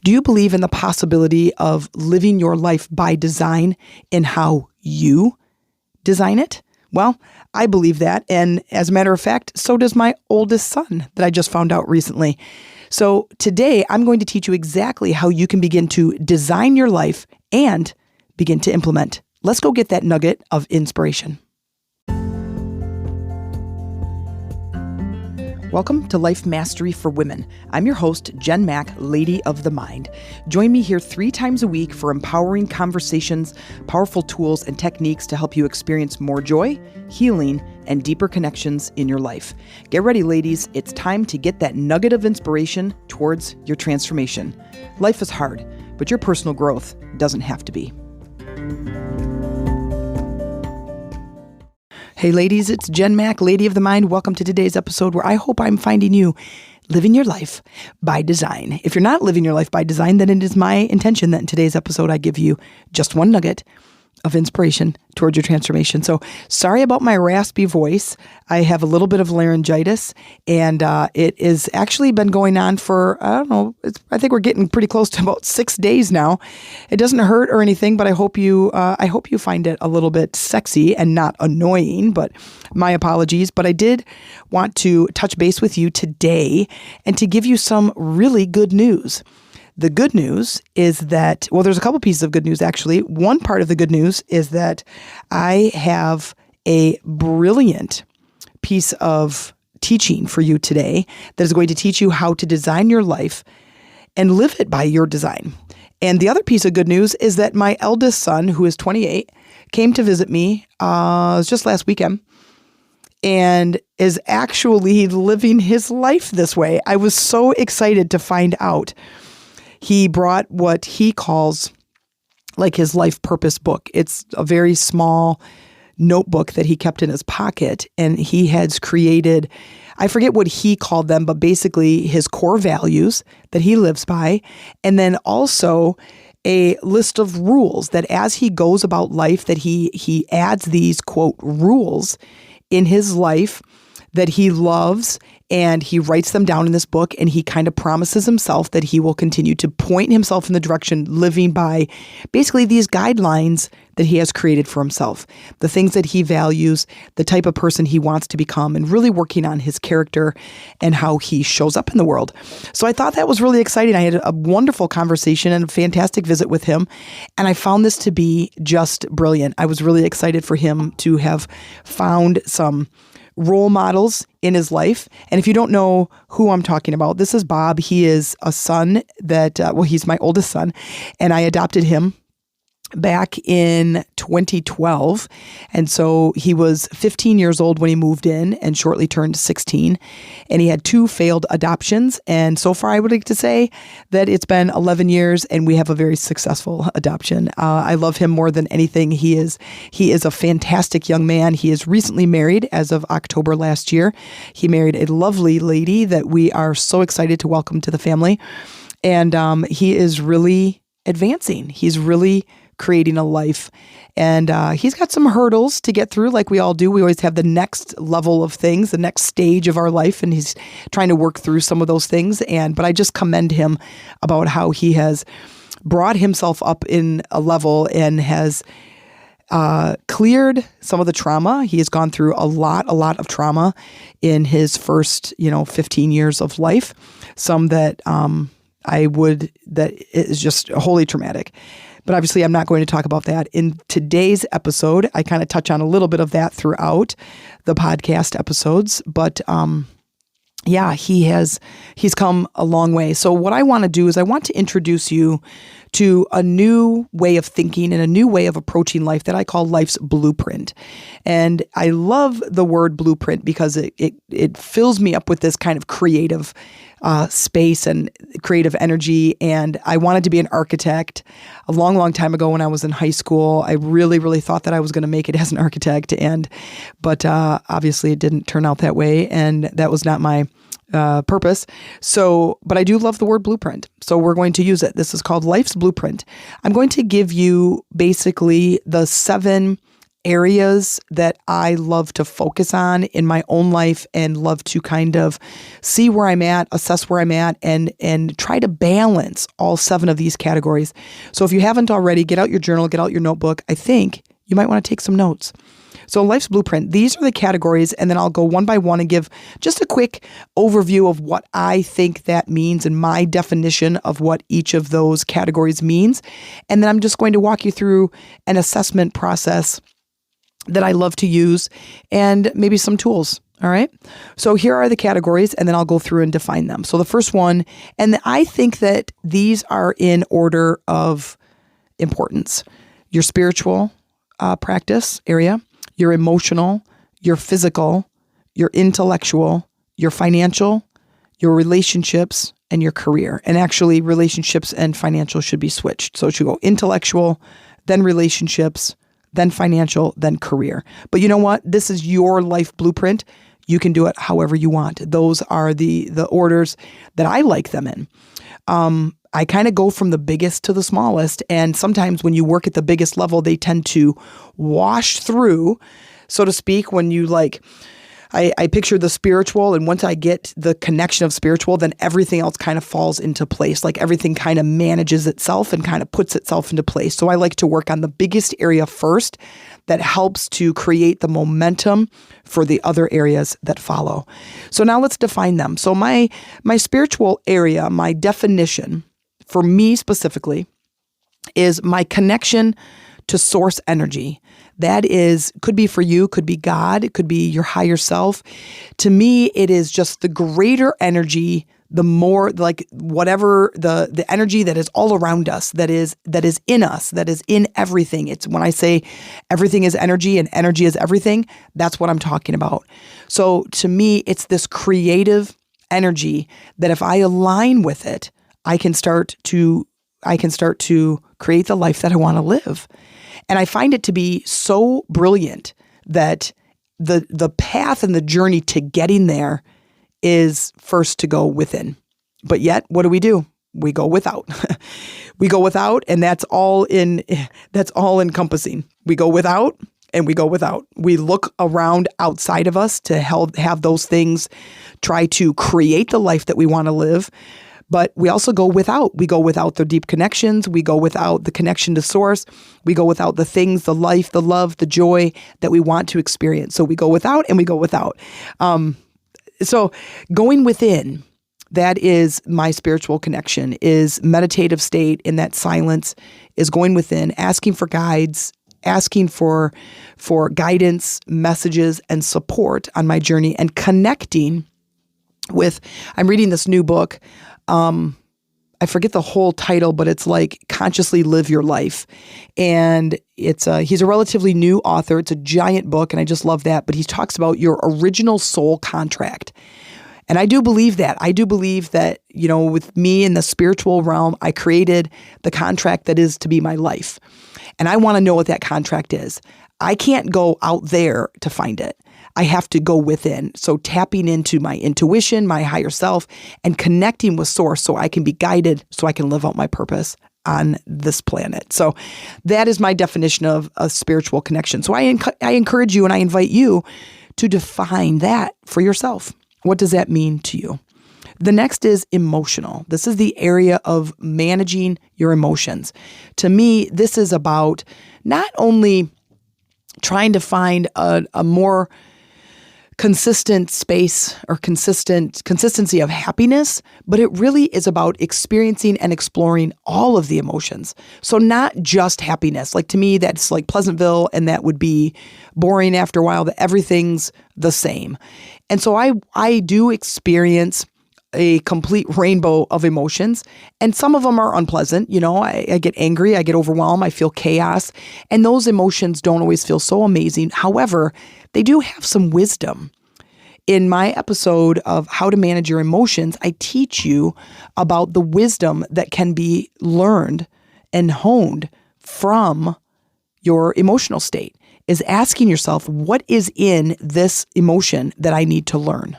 Do you believe in the possibility of living your life by design in how you design it? Well, I believe that. And as a matter of fact, so does my oldest son that I just found out recently. So today I'm going to teach you exactly how you can begin to design your life and begin to implement. Let's go get that nugget of inspiration. Welcome to Life Mastery for Women. I'm your host, Jen Mack, Lady of the Mind. Join me here 3 times a week for empowering conversations, powerful tools, and techniques to help you experience more joy, healing, and deeper connections in your life. Get ready, ladies. It's time to get that nugget of inspiration towards your transformation. Life is hard, but your personal growth doesn't have to be. Hey ladies, it's Jen Mack, Lady of the Mind. Welcome to today's episode where I hope I'm finding you living your life by design. If you're not living your life by design, then it is my intention that in today's episode I give you just one nugget of inspiration towards your transformation. So sorry about my raspy voice. I have a little bit of laryngitis, and it has actually been going on for, I think we're getting pretty close to about 6 days now. It doesn't hurt or anything, but I hope you find it a little bit sexy and not annoying, but my apologies. But I did want to touch base with you today and to give you some really good news. The good news is that, well, there's a couple pieces of good news, actually. One part of the good news is that I have a brilliant piece of teaching for you today that is going to teach you how to design your life and live it by your design. And the other piece of good news is that my eldest son, who is 28, came to visit me it was just last weekend and is actually living his life this way. I was so excited to find out. He brought what he calls like his life purpose book. It's a very small notebook that he kept in his pocket, and he has created, I forget what he called them, but basically his core values that he lives by, and then also a list of rules that as he goes about life, that he adds these, quote, rules in his life that he loves, and he writes them down in this book, and he kind of promises himself that he will continue to point himself in the direction living by basically these guidelines that he has created for himself, the things that he values, the type of person he wants to become, and really working on his character and how he shows up in the world. So I thought that was really exciting. I had a wonderful conversation and a fantastic visit with him, and I found this to be just brilliant. I was really excited for him to have found some role models in his life. And if you don't know who I'm talking about, this is Bob. He is a son that, he's my oldest son, and I adopted him back in 2012. And so he was 15 years old when he moved in and shortly turned 16. And he had 2 failed adoptions. And so far, I would like to say that it's been 11 years and we have a very successful adoption. I love him more than anything. He is a fantastic young man. He is recently married as of October last year. He married a lovely lady that we are so excited to welcome to the family. And he is really advancing. He's really creating a life. And he's got some hurdles to get through, like we all do. We always have the next level of things, the next stage of our life, and he's trying to work through some of those things. But I just commend him about how he has brought himself up in a level and has cleared some of the trauma. He has gone through a lot of trauma in his first, 15 years of life. Some that that is just wholly traumatic. But obviously, I'm not going to talk about that. In today's episode, I kind of touch on a little bit of that throughout the podcast episodes. But he's come a long way. So what I want to do is I want to introduce you to a new way of thinking and a new way of approaching life that I call life's blueprint. And I love the word blueprint because it fills me up with this kind of creative space and creative energy. And I wanted to be an architect a long time ago when I was in high school. I really thought that I was going to make it as an architect, but obviously it didn't turn out that way, and that was not my purpose. But I do love the word blueprint. So we're going to use it. This is called Life's Blueprint. I'm going to give you basically the 7 areas that I love to focus on in my own life and love to kind of see where I'm at, assess where I'm at, and try to balance all 7 of these categories. So if you haven't already, get out your journal, get out your notebook. I think you might want to take some notes. So Life's Blueprint, these are the categories, and then I'll go one by one and give just a quick overview of what I think that means and my definition of what each of those categories means. And then I'm just going to walk you through an assessment process that I love to use and maybe some tools. All right. So here are the categories, and then I'll go through and define them. So the first one, and I think that these are in order of importance: your spiritual practice area, your emotional, your physical, your intellectual, your financial, your relationships, and your career. And actually, relationships and financial should be switched. So it should go intellectual, then relationships, then financial, then career. But you know what? This is your life blueprint. You can do it however you want. Those are the orders that I like them in. I kind of go from the biggest to the smallest. And sometimes when you work at the biggest level, they tend to wash through, so to speak, when you I picture the spiritual, and once I get the connection of spiritual, then everything else kind of falls into place. Like everything kind of manages itself and kind of puts itself into place. So I like to work on the biggest area first that helps to create the momentum for the other areas that follow. So now let's define them. So my spiritual area, my definition for me specifically, is my connection to source energy. That could be for you, could be God, it could be your higher self. To me, it is just the greater energy, the more whatever the energy that is all around us, that is in us, that is in everything. It's when I say everything is energy and energy is everything, that's what I'm talking about. So to me, it's this creative energy that if I align with it, I can start to create the life that I want to live. And I find it to be so brilliant that the path and the journey to getting there is first to go within. But yet, what do? We go without. We go without, and that's all encompassing. We go without and we go without. We look around outside of us to have those things try to create the life that we want to live. But we also go without. We go without the deep connections. We go without the connection to source. We go without the things, the life, the love, the joy that we want to experience. So we go without and we go without. So going within, that is my spiritual connection, is meditative state in that silence, is going within, asking for guides, asking for guidance, messages, and support on my journey, and connecting with, I'm reading this new book. I forget the whole title, but it's like Consciously Live Your Life. And he's a relatively new author. It's a giant book, and I just love that. But he talks about your original soul contract. And I do believe that. I do believe that, with me in the spiritual realm, I created the contract that is to be my life. And I want to know what that contract is. I can't go out there to find it. I have to go within. So tapping into my intuition, my higher self, and connecting with source so I can be guided, so I can live out my purpose on this planet. So that is my definition of a spiritual connection. So I encourage you and I invite you to define that for yourself. What does that mean to you? The next is emotional. This is the area of managing your emotions. To me, this is about not only trying to find a more consistent space or consistency of happiness, but it really is about experiencing and exploring all of the emotions. So not just happiness. Like to me, that's like Pleasantville, and that would be boring after a while, that everything's the same. And so I do experience a complete rainbow of emotions, and some of them are unpleasant. I get angry, I get overwhelmed, I feel chaos, and those emotions don't always feel so amazing. However, they do have some wisdom. In my episode of How to Manage Your Emotions, I teach you about the wisdom that can be learned and honed from your emotional state, is asking yourself, what is in this emotion that I need to learn?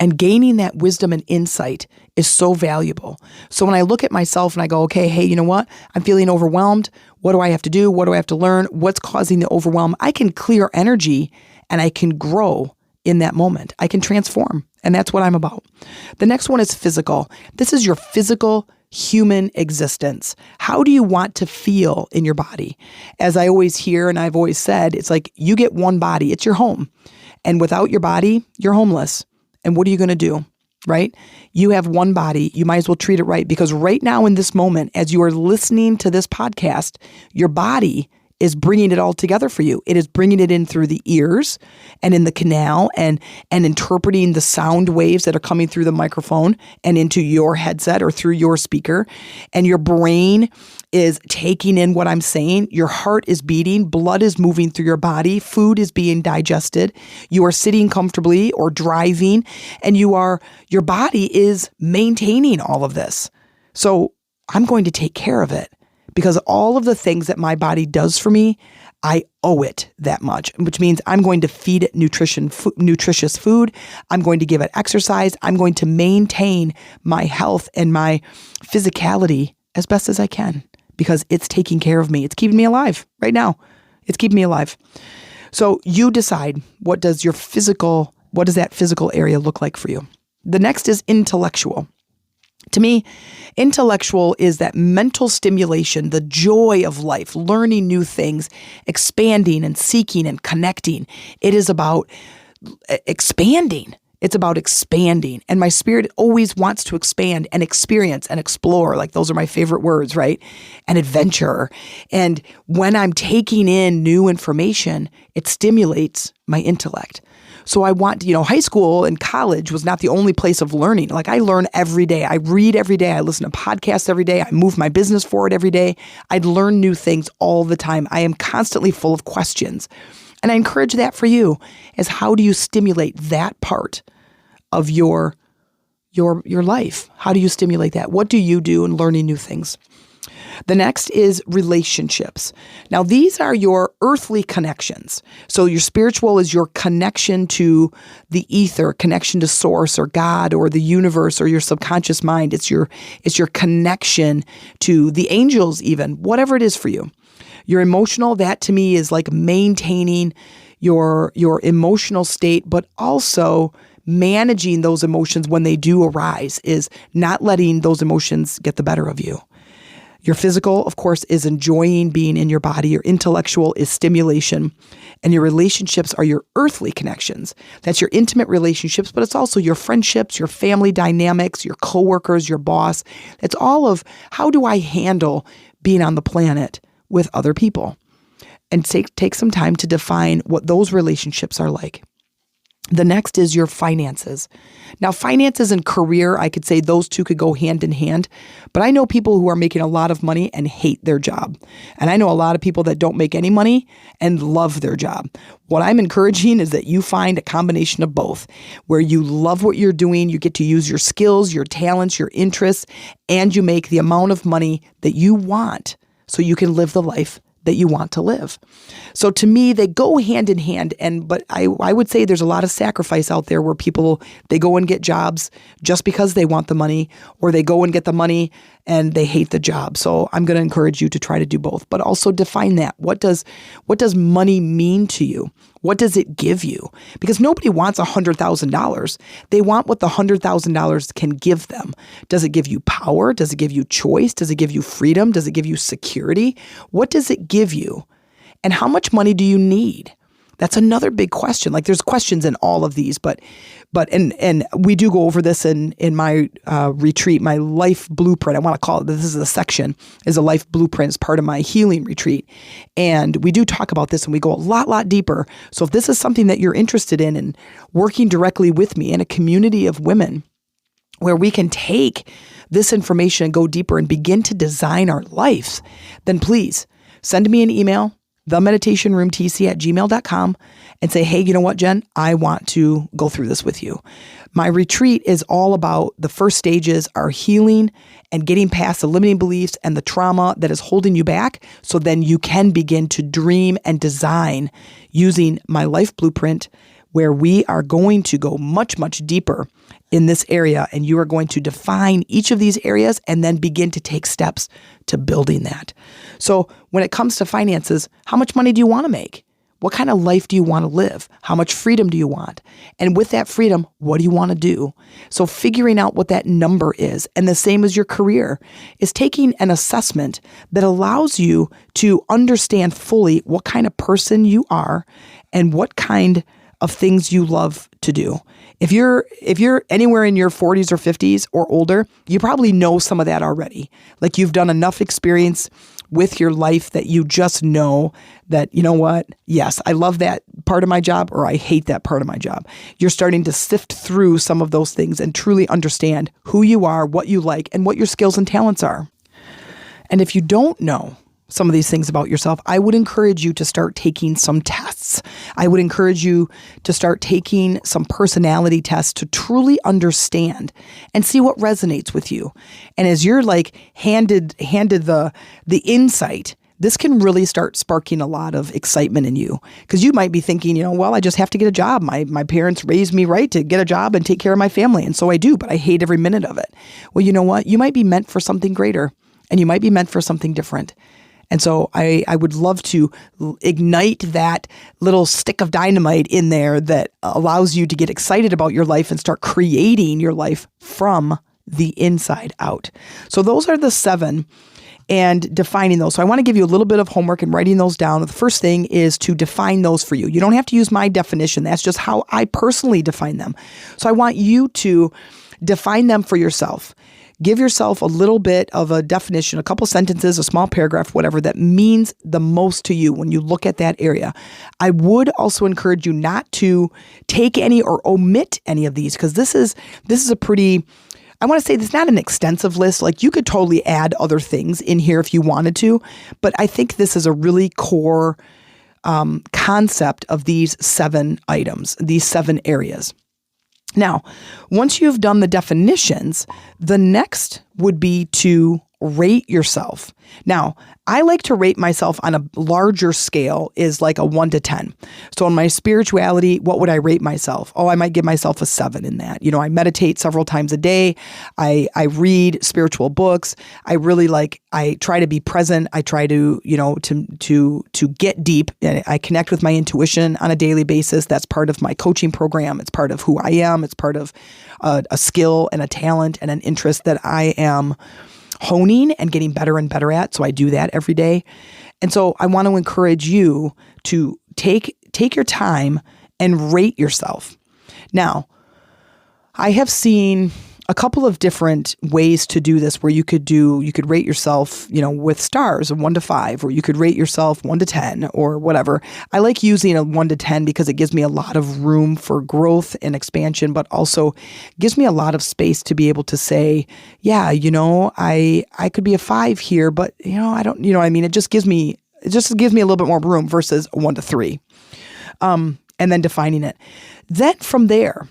And gaining that wisdom and insight is so valuable. So when I look at myself and I go, okay, hey, you know what? I'm feeling overwhelmed. What do I have to do? What do I have to learn? What's causing the overwhelm? I can clear energy and I can grow in that moment. I can transform. And that's what I'm about. The next one is physical. This is your physical human existence. How do you want to feel in your body? As I always hear and I've always said, it's like you get one body. It's your home. And without your body, you're homeless. And what are you going to do? Right? You have one body. You might as well treat it right, because right now in this moment, as you are listening to this podcast, your body is bringing it all together for you. It is bringing it in through the ears and in the canal and interpreting the sound waves that are coming through the microphone and into your headset or through your speaker. And your brain is taking in what I'm saying. Your heart is beating. Blood is moving through your body. Food is being digested. You are sitting comfortably or driving, and your body is maintaining all of this. So I'm going to take care of it, because all of the things that my body does for me, I owe it that much, which means I'm going to feed it nutritious food. I'm going to give it exercise. I'm going to maintain my health and my physicality as best as I can, because it's taking care of me. It's keeping me alive right now. It's keeping me alive. So you decide, what does that physical area look like for you? The next is intellectual. To me, intellectual is that mental stimulation, the joy of life, learning new things, expanding and seeking and connecting. It is about expanding. It's about expanding. And my spirit always wants to expand and experience and explore. Like, those are my favorite words, right? And adventure. And when I'm taking in new information, it stimulates my intellect. So I want, high school and college was not the only place of learning. Like, I learn every day. I read every day. I listen to podcasts every day. I move my business forward every day. I'd learn new things all the time. I am constantly full of questions. And I encourage that for you, is how do you stimulate that part of your life? How do you stimulate that? What do you do in learning new things? The next is relationships. Now, these are your earthly connections. So your spiritual is your connection to the ether, connection to source or God or the universe or your subconscious mind. It's your connection to the angels even, whatever it is for you. Your emotional, that to me is like maintaining your emotional state, but also managing those emotions when they do arise, is not letting those emotions get the better of you. Your physical, of course, is enjoying being in your body. Your intellectual is stimulation. And your relationships are your earthly connections. That's your intimate relationships, but it's also your friendships, your family dynamics, your coworkers, your boss. It's all of, how do I handle being on the planet with other people? And take some time to define what those relationships are like. The next is your finances. Now, finances and career, I could say those two could go hand in hand, but I know people who are making a lot of money and hate their job. And I know a lot of people that don't make any money and love their job. What I'm encouraging is that you find a combination of both, where you love what you're doing, you get to use your skills, your talents, your interests, and you make the amount of money that you want so you can live the life that you want to live. So to me, they go hand in hand. But I would say there's a lot of sacrifice out there where people, they go and get jobs just because they want the money, or they go and get the money and they hate the job. So I'm going to encourage you to try to do both, but also define that. What does money mean to you? What does it give you? Because nobody wants $100,000. They want what the $100,000 can give them. Does it give you power? Does it give you choice? Does it give you freedom? Does it give you security? What does it give you? And how much money do you need? That's another big question. Like, there's questions in all of these, but we do go over this in my retreat, my life blueprint. I want to call it, this is a section, is a life blueprint as part of my healing retreat. And we do talk about this and we go a lot deeper. So if this is something that you're interested in and working directly with me in a community of women where we can take this information and go deeper and begin to design our lives, then please send me an email, themeditationroomtc@gmail.com, and say, hey, you know what, Jen? I want to go through this with you. My retreat is all about, the first stages are healing and getting past the limiting beliefs and the trauma that is holding you back, so then you can begin to dream and design using my life blueprint, where we are going to go much, much deeper in this area, and you are going to define each of these areas and then begin to take steps to building that. So when it comes to finances, how much money do you want to make? What kind of life do you want to live? How much freedom do you want? And with that freedom, what do you want to do? So figuring out what that number is, and the same as your career, is taking an assessment that allows you to understand fully what kind of person you are and what kind of things you love to do. If you're anywhere in your 40s or 50s or older, you probably know some of that already. Like you've done enough experience with your life that you just know that, you know what? Yes, I love that part of my job, or I hate that part of my job. You're starting to sift through some of those things and truly understand who you are, what you like, and what your skills and talents are. And if you don't know some of these things about yourself, I would encourage you to start taking some tests. I would encourage you to start taking some personality tests to truly understand and see what resonates with you. And as you're like handed the insight, this can really start sparking a lot of excitement in you, because you might be thinking, well, I just have to get a job. My parents raised me right to get a job and take care of my family. And so I do, but I hate every minute of it. Well, you know what? You might be meant for something greater, and you might be meant for something different. And so I would love to ignite that little stick of dynamite in there that allows you to get excited about your life and start creating your life from the inside out. So those are the 7, and defining those. So I want to give you a little bit of homework in writing those down. The first thing is to define those for you. You don't have to use my definition. That's just how I personally define them. So I want you to define them for yourself. Give yourself a little bit of a definition, a couple sentences, a small paragraph, whatever, that means the most to you when you look at that area. I would also encourage you not to take any or omit any of these, because this is a pretty, I want to say, this is not an extensive list. Like, you could totally add other things in here if you wanted to, but I think this is a really core concept of these 7 items, these 7 areas. Now, once you've done the definitions, the next would be to rate yourself. Now, I like to rate myself on a larger scale, is like a 1 to 10. So in my spirituality, what would I rate myself? Oh, I might give myself a 7 in that. I meditate several times a day. I read spiritual books. I try to be present. I try to get deep. I connect with my intuition on a daily basis. That's part of my coaching program. It's part of who I am. It's part of a skill and a talent and an interest that I am honing and getting better and better at. So I do that every day. And so I want to encourage you to take your time and rate yourself. Now, I have seen a couple of different ways to do this, where you could rate yourself, with stars of 1 to 5, or you could rate yourself 1 to 10 or whatever. I like using a 1 to 10 because it gives me a lot of room for growth and expansion, but also gives me a lot of space to be able to say, yeah, I could be a 5 here, but I don't, what I mean? It just gives me a little bit more room versus a 1 to 3. And then defining it. Then from there,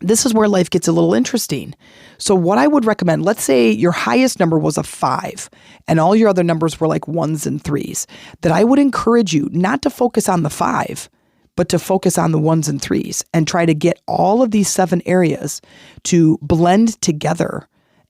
this is where life gets a little interesting. So what I would recommend, let's say your highest number was a 5 and all your other numbers were like 1s and 3s, that I would encourage you not to focus on the 5, but to focus on the 1s and 3s and try to get all of these 7 areas to blend together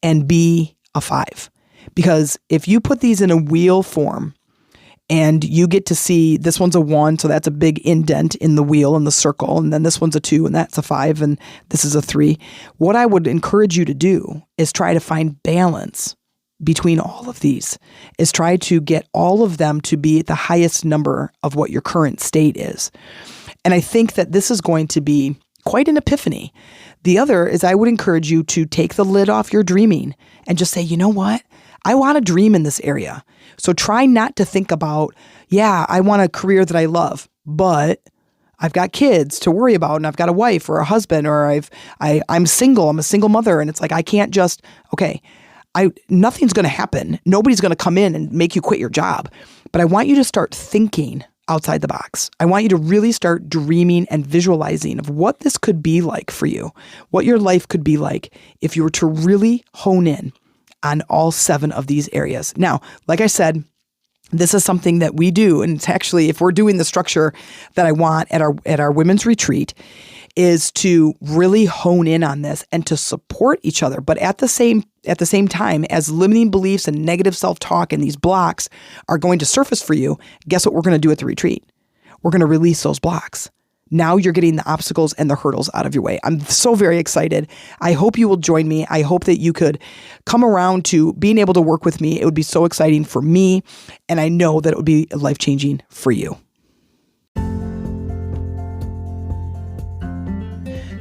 and be a 5. Because if you put these in a wheel form, and you get to see this one's a 1, so that's a big indent in the wheel and the circle. And then this one's a 2, and that's a 5, and this is a 3. What I would encourage you to do is try to find balance between all of these, is try to get all of them to be at the highest number of what your current state is. And I think that this is going to be quite an epiphany. The other is, I would encourage you to take the lid off your dreaming and just say, you know what? I want to dream in this area. So try not to think about, I want a career that I love, but I've got kids to worry about, and I've got a wife or a husband, or I'm single. I'm a single mother. And it's like, I can't just, nothing's going to happen. Nobody's going to come in and make you quit your job. But I want you to start thinking outside the box. I want you to really start dreaming and visualizing of what this could be like for you, what your life could be like if you were to really hone in on all 7 of these areas. Now, like I said, This is something that we do. And it's actually, if we're doing the structure that I want at our women's retreat, is to really hone in on this and to support each other. But at the same time, as limiting beliefs and negative self-talk and these blocks are going to surface for you, guess what we're going to do at the retreat? We're going to release those blocks. Now you're getting the obstacles and the hurdles out of your way. I'm so very excited. I hope you will join me. I hope that you could come around to being able to work with me. It would be so exciting for me, and I know that it would be life-changing for you.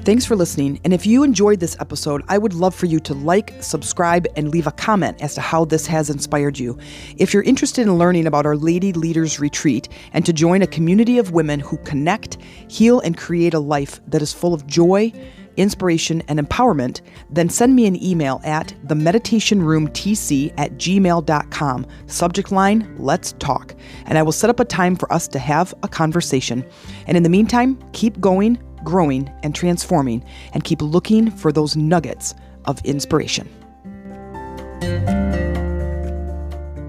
Thanks for listening. And if you enjoyed this episode, I would love for you to like, subscribe, and leave a comment as to how this has inspired you. If you're interested in learning about our Lady Leaders Retreat and to join a community of women who connect, heal, and create a life that is full of joy, inspiration, and empowerment, then send me an email at themeditationroomtc@gmail.com. Subject line, let's talk. And I will set up a time for us to have a conversation. And in the meantime, keep going, growing, and transforming, and keep looking for those nuggets of inspiration.